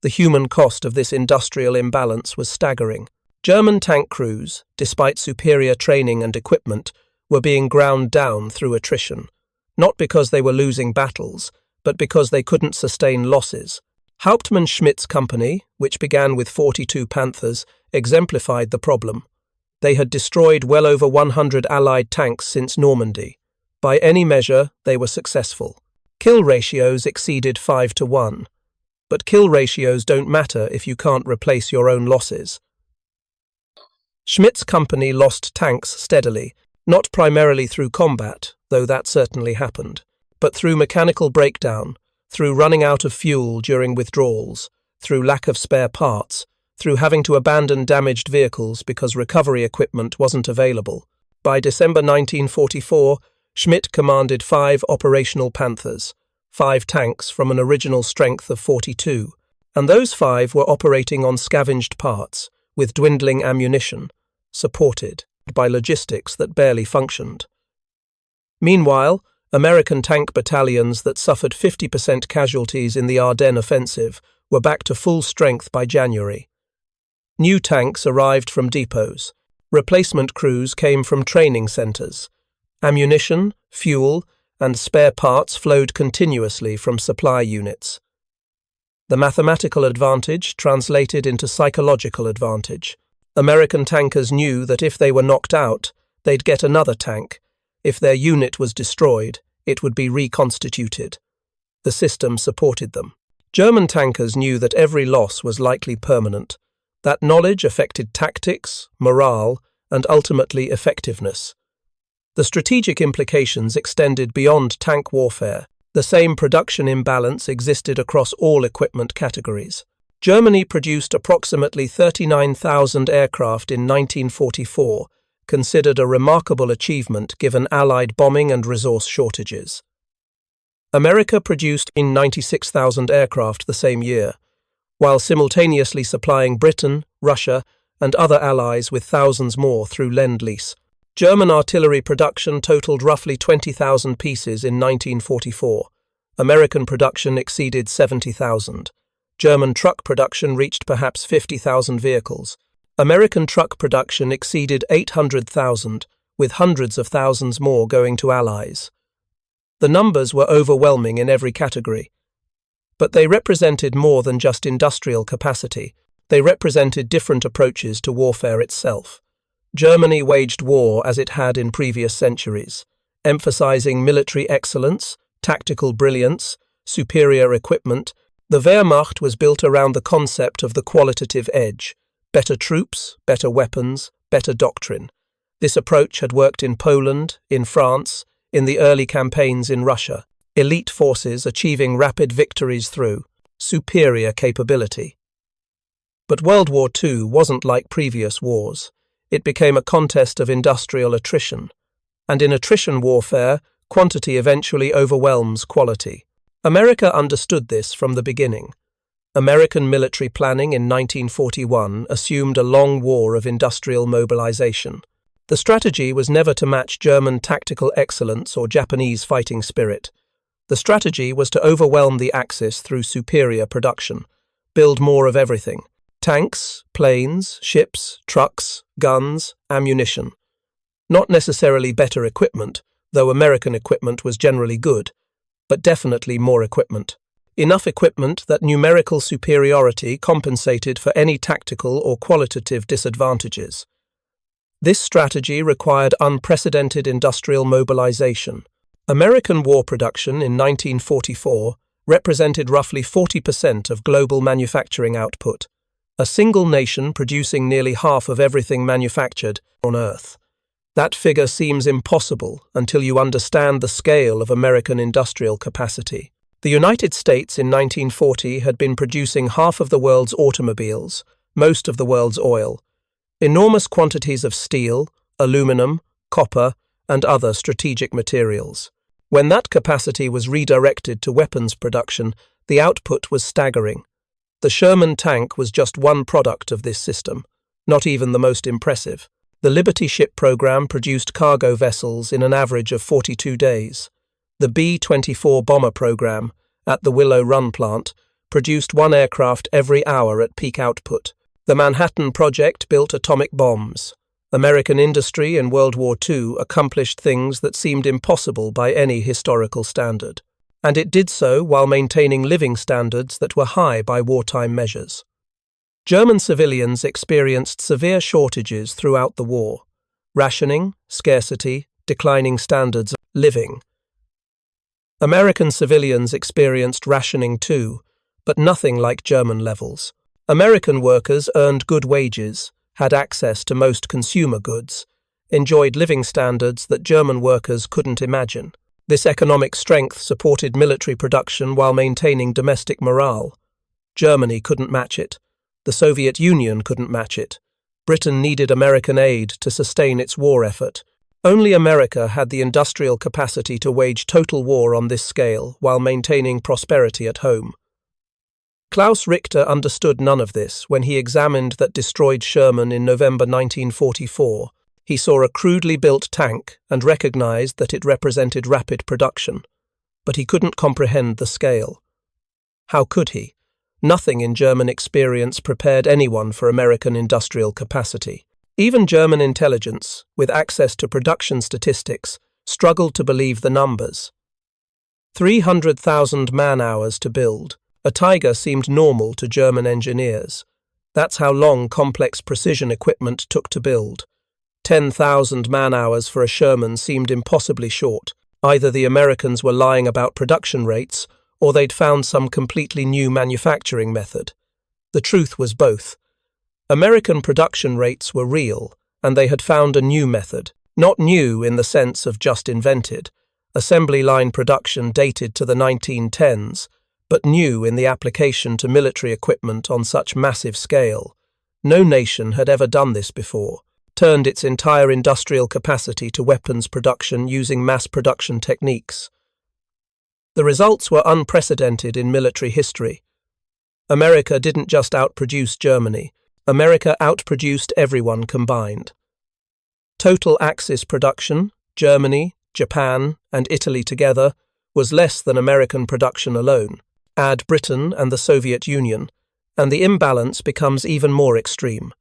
The human cost of this industrial imbalance was staggering. German tank crews, despite superior training and equipment, were being ground down through attrition, not because they were losing battles, but because they couldn't sustain losses. Hauptmann Schmidt's company, which began with 42 Panthers, exemplified the problem. They had destroyed well over 100 Allied tanks since Normandy. By any measure, they were successful. Kill ratios exceeded 5-1. But kill ratios don't matter if you can't replace your own losses. Schmidt's company lost tanks steadily, not primarily through combat, though that certainly happened, but through mechanical breakdown, through running out of fuel during withdrawals, through lack of spare parts, through having to abandon damaged vehicles because recovery equipment wasn't available. By December 1944, Schmidt commanded 5 operational Panthers, 5 tanks from an original strength of 42, and those 5 were operating on scavenged parts, with dwindling ammunition, supported by logistics that barely functioned. Meanwhile, American tank battalions that suffered 50% casualties in the Ardennes offensive were back to full strength by January. New tanks arrived from depots. Replacement crews came from training centers. Ammunition, fuel, and spare parts flowed continuously from supply units. The mathematical advantage translated into psychological advantage. American tankers knew that if they were knocked out, they'd get another tank. If their unit was destroyed, it would be reconstituted. The system supported them. German tankers knew that every loss was likely permanent. That knowledge affected tactics, morale, and ultimately effectiveness. The strategic implications extended beyond tank warfare. The same production imbalance existed across all equipment categories. Germany produced approximately 39,000 aircraft in 1944, considered a remarkable achievement given Allied bombing and resource shortages. America produced 96,000 aircraft the same year, while simultaneously supplying Britain, Russia, and other allies with thousands more through Lend-Lease. German artillery production totaled roughly 20,000 pieces in 1944. American production exceeded 70,000. German truck production reached perhaps 50,000 vehicles. American truck production exceeded 800,000, with hundreds of thousands more going to allies. The numbers were overwhelming in every category. But they represented more than just industrial capacity. They represented different approaches to warfare itself. Germany waged war as it had in previous centuries, emphasizing military excellence, tactical brilliance, superior equipment. The Wehrmacht was built around the concept of the qualitative edge: better troops, better weapons, better doctrine. This approach had worked in Poland, in France, in the early campaigns in Russia. Elite forces achieving rapid victories through superior capability. But World War II wasn't like previous wars. It became a contest of industrial attrition. And in attrition warfare, quantity eventually overwhelms quality. America understood this from the beginning. American military planning in 1941 assumed a long war of industrial mobilization. The strategy was never to match German tactical excellence or Japanese fighting spirit. The strategy was to overwhelm the Axis through superior production, build more of everything: tanks, planes, ships, trucks, guns, ammunition. Not necessarily better equipment, though American equipment was generally good, but definitely more equipment. Enough equipment that numerical superiority compensated for any tactical or qualitative disadvantages. This strategy required unprecedented industrial mobilization. American war production in 1944 represented roughly 40% of global manufacturing output, a single nation producing nearly half of everything manufactured on Earth. That figure seems impossible until you understand the scale of American industrial capacity. The United States in 1940 had been producing half of the world's automobiles, most of the world's oil, enormous quantities of steel, aluminum, copper, and other strategic materials. When that capacity was redirected to weapons production, the output was staggering. The Sherman tank was just one product of this system, not even the most impressive. The Liberty ship program produced cargo vessels in an average of 42 days. The B-24 bomber program, at the Willow Run plant, produced one aircraft every hour at peak output. The Manhattan Project built atomic bombs. American industry in World War II accomplished things that seemed impossible by any historical standard. And it did so while maintaining living standards that were high by wartime measures. German civilians experienced severe shortages throughout the war: rationing, scarcity, declining standards of living. American civilians experienced rationing too, but nothing like German levels. American workers earned good wages, had access to most consumer goods, enjoyed living standards that German workers couldn't imagine. This economic strength supported military production while maintaining domestic morale. Germany couldn't match it. The Soviet Union couldn't match it. Britain needed American aid to sustain its war effort. Only America had the industrial capacity to wage total war on this scale while maintaining prosperity at home. Klaus Richter understood none of this when he examined that destroyed Sherman in November 1944. He saw a crudely built tank and recognized that it represented rapid production, but he couldn't comprehend the scale. How could he? Nothing in German experience prepared anyone for American industrial capacity. Even German intelligence, with access to production statistics, struggled to believe the numbers. 300,000 man-hours to build. A Tiger seemed normal to German engineers. That's how long complex precision equipment took to build. 10,000 man-hours for a Sherman seemed impossibly short. Either the Americans were lying about production rates, or they'd found some completely new manufacturing method. The truth was both. American production rates were real, and they had found a new method. Not new in the sense of just invented. Assembly line production dated to the 1910s, but new in the application to military equipment on such massive scale. No nation had ever done this before. Turned its entire industrial capacity to weapons production using mass production techniques. The results were unprecedented in military history. America didn't just outproduce Germany. America outproduced everyone combined. Total Axis production, Germany, Japan, and Italy together, was less than American production alone. Add Britain and the Soviet Union, and the imbalance becomes even more extreme.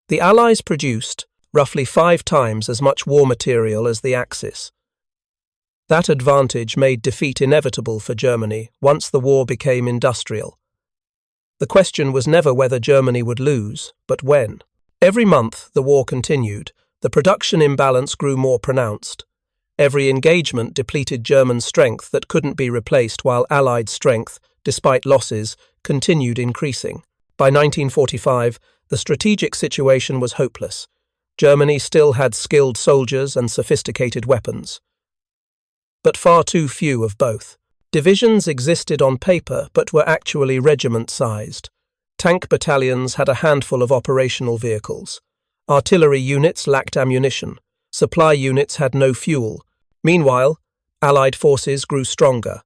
The Allies produced roughly 5 times as much war material as the Axis. That advantage made defeat inevitable for Germany once the war became industrial. The question was never whether Germany would lose, but when. Every month the war continued, the production imbalance grew more pronounced. Every engagement depleted German strength that couldn't be replaced while Allied strength, despite losses, continued increasing. By 1945, the strategic situation was hopeless. Germany still had skilled soldiers and sophisticated weapons, but far too few of both. Divisions existed on paper but were actually regiment-sized. Tank battalions had a handful of operational vehicles. Artillery units lacked ammunition. Supply units had no fuel. Meanwhile, Allied forces grew stronger.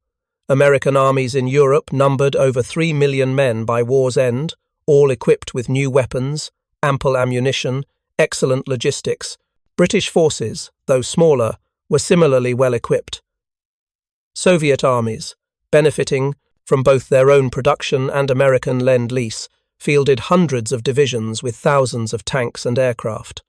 American armies in Europe numbered over 3 million men by war's end, all equipped with new weapons, ample ammunition, excellent logistics. British forces, though smaller, were similarly well equipped. Soviet armies, benefiting from both their own production and American lend-lease, fielded hundreds of divisions with thousands of tanks and aircraft.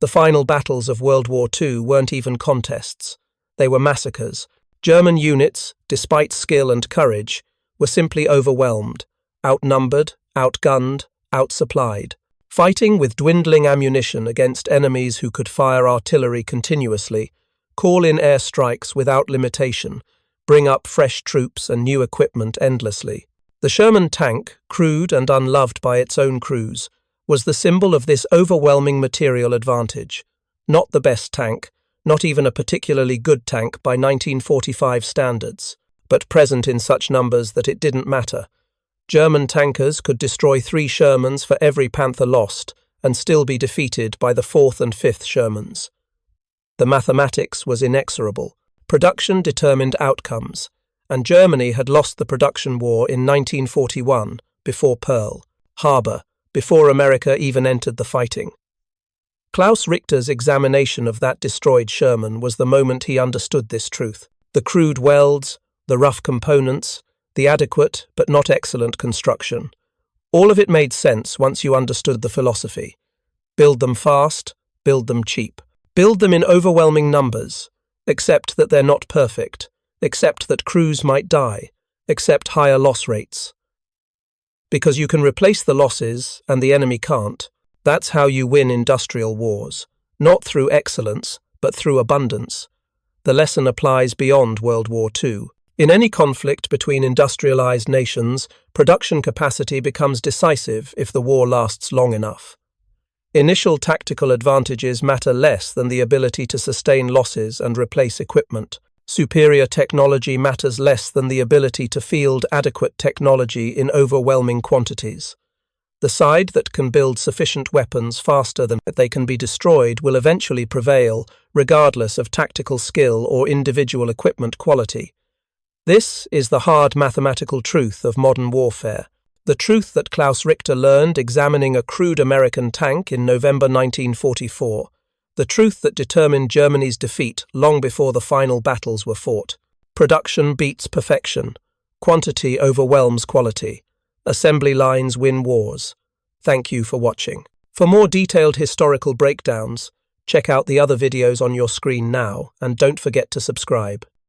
The final battles of World War II weren't even contests. They were massacres. German units, despite skill and courage, were simply overwhelmed, outnumbered, outgunned, outsupplied. Fighting with dwindling ammunition against enemies who could fire artillery continuously, call in air strikes without limitation, bring up fresh troops and new equipment endlessly. The Sherman tank, crude and unloved by its own crews, was the symbol of this overwhelming material advantage. Not the best tank, not even a particularly good tank by 1945 standards, but present in such numbers that it didn't matter. German tankers could destroy 3 Shermans for every Panther lost and still be defeated by the 4th and 5th Shermans. The mathematics was inexorable. Production determined outcomes, and Germany had lost the production war in 1941, before Pearl Harbor, before America even entered the fighting. Klaus Richter's examination of that destroyed Sherman was the moment he understood this truth. The crude welds, the rough components, the adequate but not excellent construction. All of it made sense once you understood the philosophy. Build them fast, build them cheap. Build them in overwhelming numbers. Accept that they're not perfect. Accept that crews might die. Accept higher loss rates. Because you can replace the losses and the enemy can't. That's how you win industrial wars. Not through excellence, but through abundance. The lesson applies beyond World War II. In any conflict between industrialized nations, production capacity becomes decisive if the war lasts long enough. Initial tactical advantages matter less than the ability to sustain losses and replace equipment. Superior technology matters less than the ability to field adequate technology in overwhelming quantities. The side that can build sufficient weapons faster than they can be destroyed will eventually prevail, regardless of tactical skill or individual equipment quality. This is the hard mathematical truth of modern warfare, the truth that Klaus Richter learned examining a crude American tank in November 1944, the truth that determined Germany's defeat long before the final battles were fought. Production beats perfection. Quantity overwhelms quality. Assembly lines win wars. Thank you for watching. For more detailed historical breakdowns, check out the other videos on your screen now, and don't forget to subscribe.